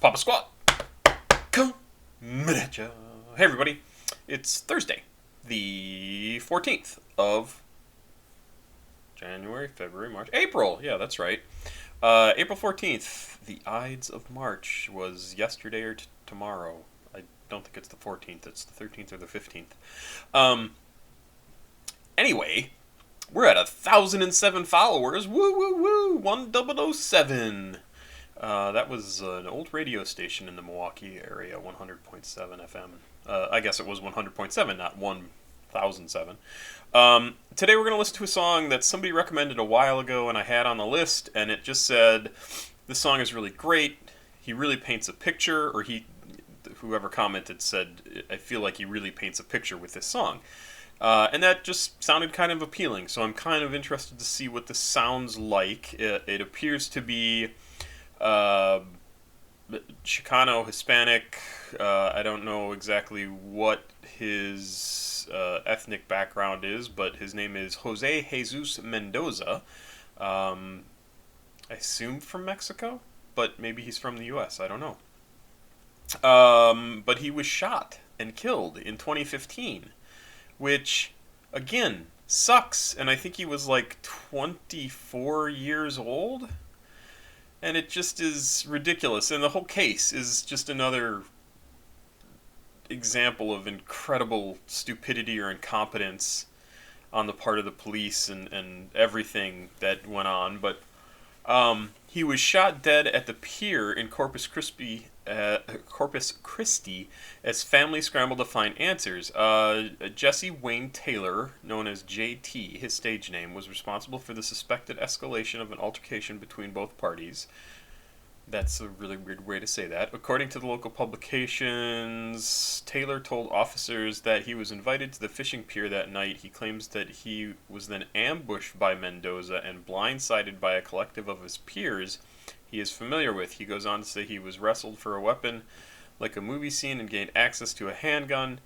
Papa Squat, coming at ya. Hey everybody, it's Thursday, the 14th of January, February, March, April. Yeah, that's right. April 14th, the Ides of March was yesterday or tomorrow. I don't think it's the 14th, it's the 13th or the 15th. Um, anyway, we're at 1,007 followers. Woo, woo, woo, 1007. That was an old radio station in the Milwaukee area, 100.7 FM. I guess it was 100.7, not 1,007. Today we're going to listen to a song that somebody recommended a while ago and I had on the list, and it just said, this song is really great. He really paints a picture, or whoever commented said, I feel like he really paints a picture with this song. And that just sounded kind of appealing, so I'm kind of interested to see what this sounds like. It appears to be Chicano, Hispanic. I don't know exactly what his ethnic background is, but his name is Jose Jesus Mendoza. I assume from Mexico, but maybe he's from the U.S. I don't know. But he was shot and killed in 2015, which, again, sucks. And I think he was like 24 years old. And it just is ridiculous. And the whole case is just another example of incredible stupidity or incompetence on the part of the police and everything that went on. But he was shot dead at the pier in Corpus Christi as families scrambled to find answers. Jesse Wayne Taylor, known as JT, his stage name, was responsible for the suspected escalation of an altercation between both parties. That's a really weird way to say that. According to the local publications, Taylor told officers that he was invited to the fishing pier that night. He claims that he was then ambushed by Mendoza and blindsided by a collective of his peers he is familiar with. He goes on to say he was wrestled for a weapon like a movie scene and gained access to a handgun.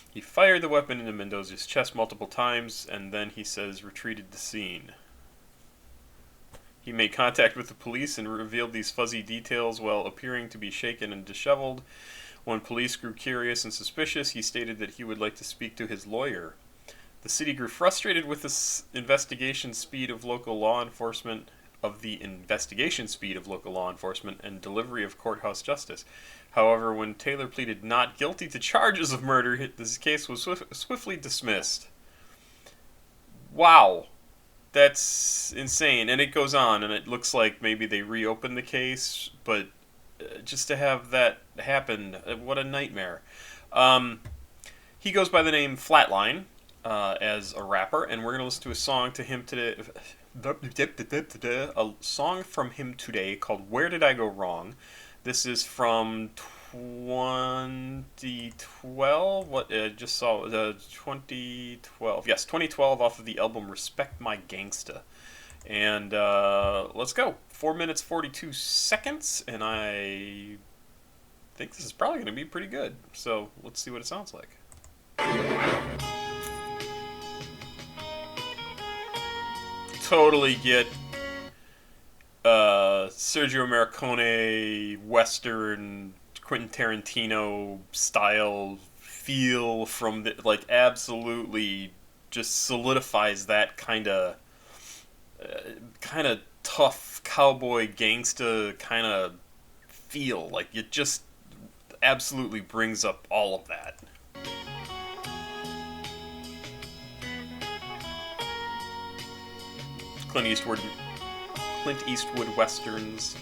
He fired the weapon into Mendoza's chest multiple times and then, he says, retreated the scene. He made contact with the police and revealed these fuzzy details while appearing to be shaken and disheveled. When police grew curious and suspicious, he stated that he would like to speak to his lawyer. The city grew frustrated with the investigation speed of local law enforcement and delivery of courthouse justice. However, when Taylor pleaded not guilty to charges of murder, his case was swiftly dismissed. Wow. That's insane. And it goes on, and it looks like maybe they reopened the case, but just to have that happen, what a nightmare. He goes by the name Flatline as a rapper, and we're going to listen to a song to him today. A song from him today called Where Did I Go Wrong? This is from 2012. What I just saw 2012. Yes, 2012 off of the album Respect My Gangsta. And let's go. 4 minutes 42 seconds, and I think this is probably going to be pretty good. So let's see what it sounds like. Totally get Sergio Marcone Western Quentin Tarantino style feel from the, like, absolutely just solidifies that kind of tough cowboy gangsta kind of feel. Like, it just absolutely brings up all of that. Clint Eastwood westerns.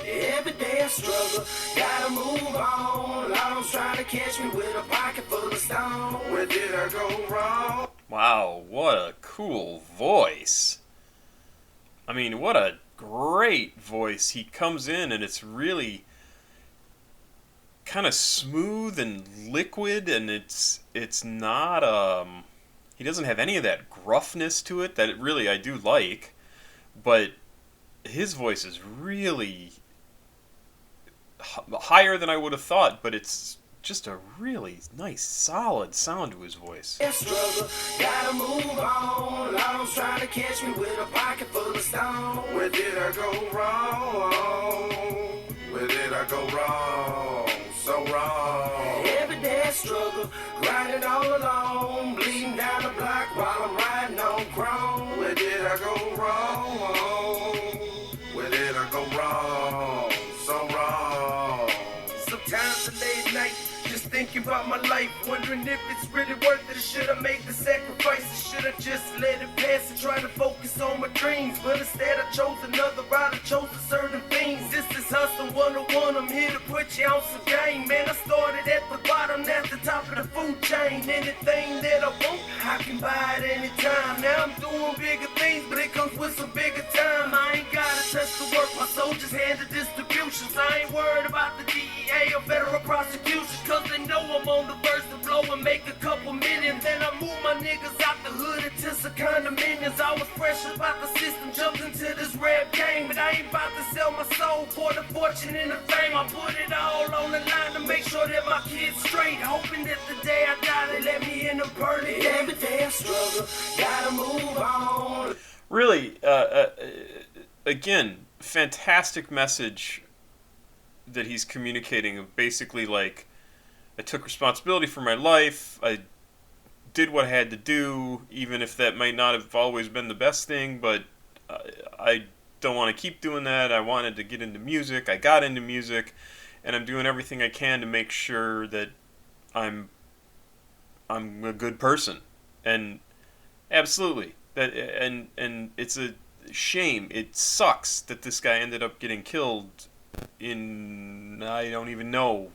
Every day I struggle, gotta move on. Lord's trying to catch me with a pocket full of stone. Where did I go wrong? Wow, what a cool voice. I mean, what a great voice. He comes in and it's really kind of smooth and liquid, and it's not he doesn't have any of that gruffness to it that really I do like, but his voice is really higher than I would have thought, but it's just a really nice, solid sound to his voice. Struggle, gotta move on. Lord's trying to catch me with a pocket full of stone. Where did I go wrong? Where did I go wrong? So wrong. Every day I struggle, grinding all alone, bleeding down the block while I'm riding on chrome. Where did I go wrong? Where did I go wrong? So wrong. Sometimes a late night, just thinking about my life, wondering if it's really worth it. Should I make the sacrifices? Should I just let it pass and try to focus on my dreams? But instead I chose another route, I chose a certain things. This is Hustle 101, I'm here to put you on some game. Man, I started at the bottom, at the top of the food chain. Anything that I want, I can buy it anytime. Now I'm doing bigger things, but it comes with some bigger time. I ain't gotta touch the work, my soldiers handle distributions. I ain't worried about the DEA or federal prosecution, cause they know I'm on the verge to blow and make a couple million. Then I move my niggas out the hood into some condominiums. I was precious about the system, jumped into this rap game, but I ain't about to sell my soul for the fortune and the fame. I put it all on the line to make sure that my kids straight, hoping that the day I die they let me in the pearly. Every day I struggle, gotta move on. Really, again, fantastic message that he's communicating of basically like, I took responsibility for my life, I did what I had to do, even if that might not have always been the best thing, but I don't want to keep doing that. I wanted to get into music, I got into music, and I'm doing everything I can to make sure that I'm a good person. And absolutely, that and it's a shame. It sucks that this guy ended up getting killed in, I don't even know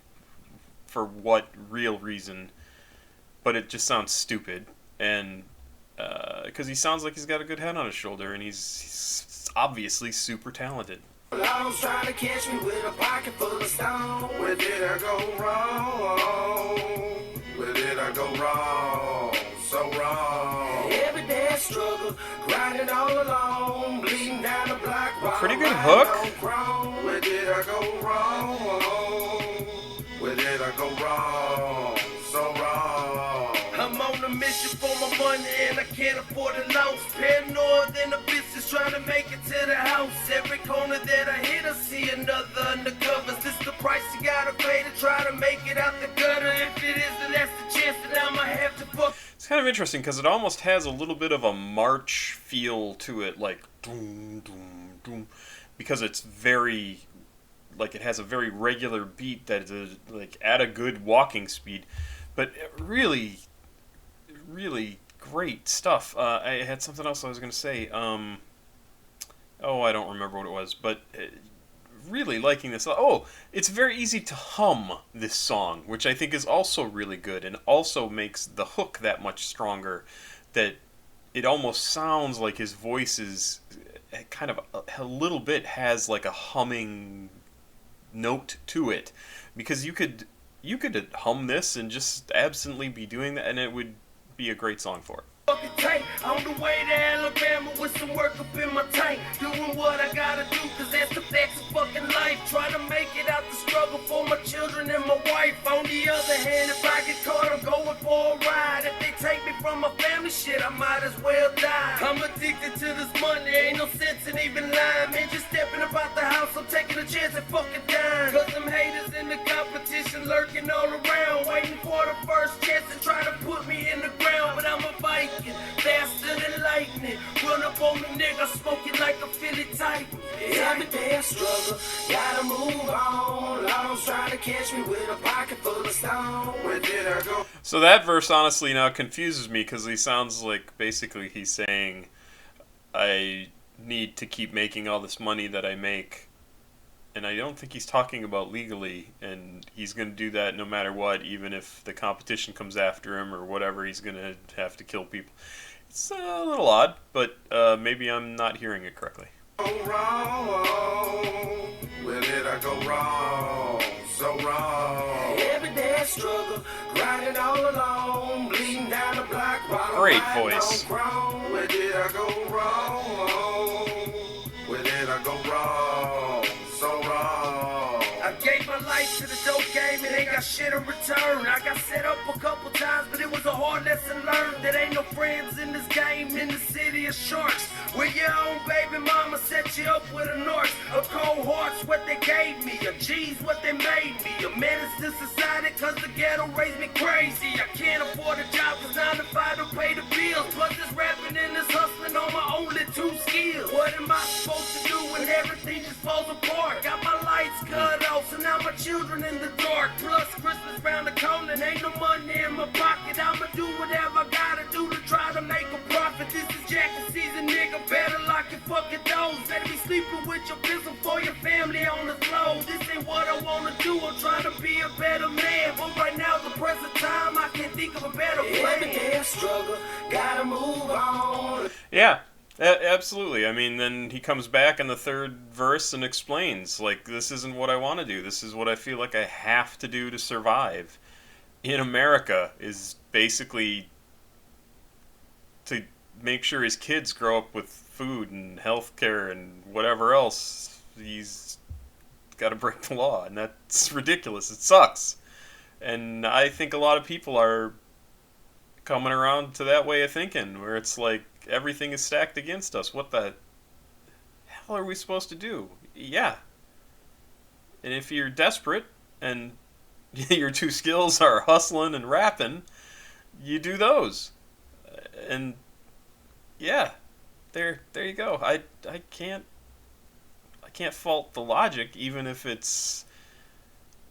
for what real reason, but it just sounds stupid. And because he sounds like he's got a good head on his shoulder, and he's obviously super talented. Lord's trying to catch me with a pocket full of stone. Where did I go wrong? Where did I go wrong? So wrong. Every day I struggle, grinding all alone, bleeding down the block. Pretty good hook. Where did I go wrong? Where did I go wrong? So wrong. I'm on a mission for my money and I can't afford a loss. Paranoid than a bitch is trying to make it to the house. Every corner that I hit, I see another undercovers. This the price you gotta pay to try to make it out the gutter. If it isn't, that's the chance that I'ma have to fuck. It's kind of interesting because it almost has a little bit of a march feel to it, like doom, doom, doom, because it's very, like, it has a very regular beat that is like at a good walking speed, but really, really great stuff. I had something else I was going to say. I don't remember what it was, but really liking this. Oh, it's very easy to hum this song, which I think is also really good, and also makes the hook that much stronger, that it almost sounds like his voice is kind of a little bit has like a humming note to it, because you could hum this and just absently be doing that, and it would be a great song for it. On the way to Alabama with some work up in my tank, doing what I gotta do, cause that's the facts of fucking life. Trying to make it out the struggle for my children and my wife. On the other hand, if I get caught, I'm going for a ride. If they take me from my family, shit, I might as well die. I'm addicted to this money, ain't no sense in even lying. Man, just stepping about the house, I'm taking a chance at fucking dying. Cause them haters in the competition lurking all around, waiting for the first chance to try to put me in the ground. But I'm a Viking, faster than lightning. Run up on the nigga, smoking like a Philly Titan. Every day I struggle, gotta move on. Lord's trying to catch me with a pocket full of stone. Where did I go? So that verse honestly now confuses me, because he sounds like basically he's saying, I need to keep making all this money that I make. And I don't think he's talking about legally, and he's going to do that no matter what, even if the competition comes after him or whatever, he's going to have to kill people. It's a little odd, but maybe I'm not hearing it correctly. Wrong. Where did I go wrong? So wrong. Every day I struggle, grinding all alone, bleeding down the block while Great I'm voice. Where did I go wrong? Where did I go wrong? So wrong. I gave my life to the dope game, and ain't got shit in return. I got set up a couple times, but it was a hard lesson learned. There ain't no friends in this game, in the city of sharks. Where your own baby mama set you up with a north. A cold heart's what they gave me, a G's what they made me. A menace to society cause the ghetto raised me crazy. I can't afford a job cause 9 to 5 to pay the bills. Plus this rapping and this hustling are my only 2 skills. What am I supposed to do when everything just falls apart? Got my lights cut off, so now my children in the dark. Plus Christmas round the corner, ain't no money in my pocket. I'ma do whatever I gotta do to try to make a profit. This is jacket season, nigga. Better lock your fucking doors. Better be sleeping with your pistol for your family on the floor. This ain't what I wanna do. I'm trying to be a better man, but right now the present time I can't think of a better plan. Every day I struggle, gotta move on. Yeah. Absolutely. I mean, then he comes back in the third verse and explains, like, this isn't what I want to do. This is what I feel like I have to do to survive in America, is basically to make sure his kids grow up with food and health care and whatever else. He's got to break the law, and that's ridiculous. It sucks. And I think a lot of people are coming around to that way of thinking, where it's like, everything is stacked against us. What the hell are we supposed to do? Yeah. And if you're desperate and your 2 skills are hustling and rapping, you do those. And yeah, there you go. I can't fault the logic, even if it's,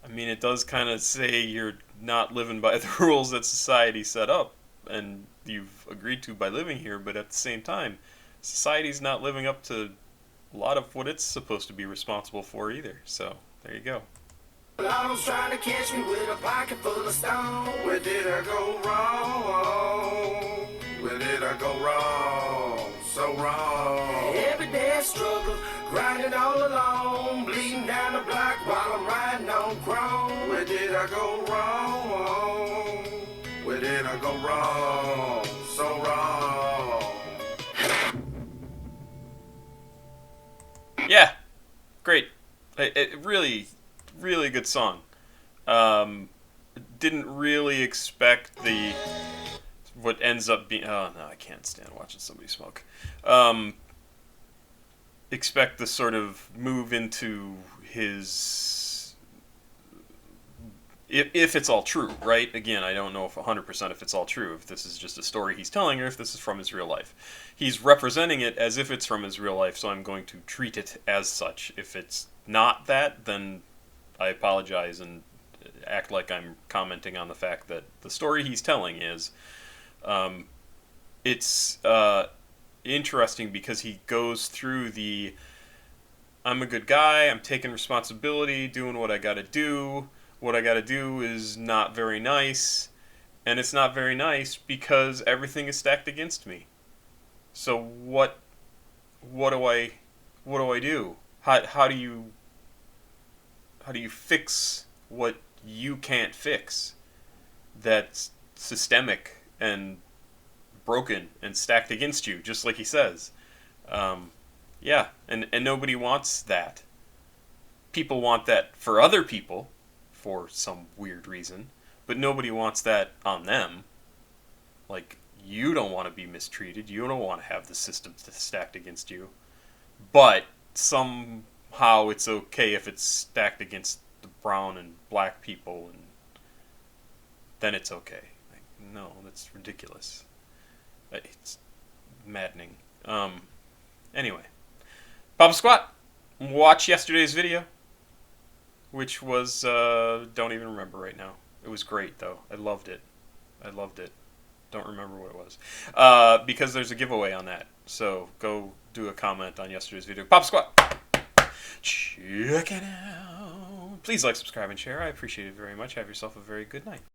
I mean, it does kind of say you're not living by the rules that society set up and you've agreed to by living here, but at the same time, society's not living up to a lot of what it's supposed to be responsible for either. So, there you go. Law's trying to catch me with a pocket full of stone. Where did I go wrong? Where did I go wrong? So wrong. Every day I struggle, grinding all alone, bleeding down the block while I'm riding on chrome. Where did I go wrong? Where did I go wrong? So wrong. Yeah, great. It really, really good song. Didn't really expect what ends up being. Oh no, I can't stand watching somebody smoke. Expect the sort of move into his. If it's all true, right? Again, I don't know if 100% if it's all true, if this is just a story he's telling or if this is from his real life. He's representing it as if it's from his real life, so I'm going to treat it as such. If it's not that, then I apologize and act like I'm commenting on the fact that the story he's telling is, it's interesting because he goes through the, I'm a good guy, I'm taking responsibility, doing what I gotta do. What I gotta do is not very nice, and it's not very nice because everything is stacked against me. So what do I do? How do you fix what you can't fix? That's systemic and broken and stacked against you, just like he says. Yeah, and nobody wants that. People want that for other people, for some weird reason, but nobody wants that on them. Like, you don't want to be mistreated, you don't want to have the system stacked against you, but somehow it's okay if it's stacked against the brown and black people, and then it's okay. Like, no, that's ridiculous. It's maddening. Anyway, Papa Squat, watch yesterday's video, which was, don't even remember right now. It was great, though. I loved it. Don't remember what it was. Because there's a giveaway on that. So go do a comment on yesterday's video. Pop Squat! Check it out. Please like, subscribe, and share. I appreciate it very much. Have yourself a very good night.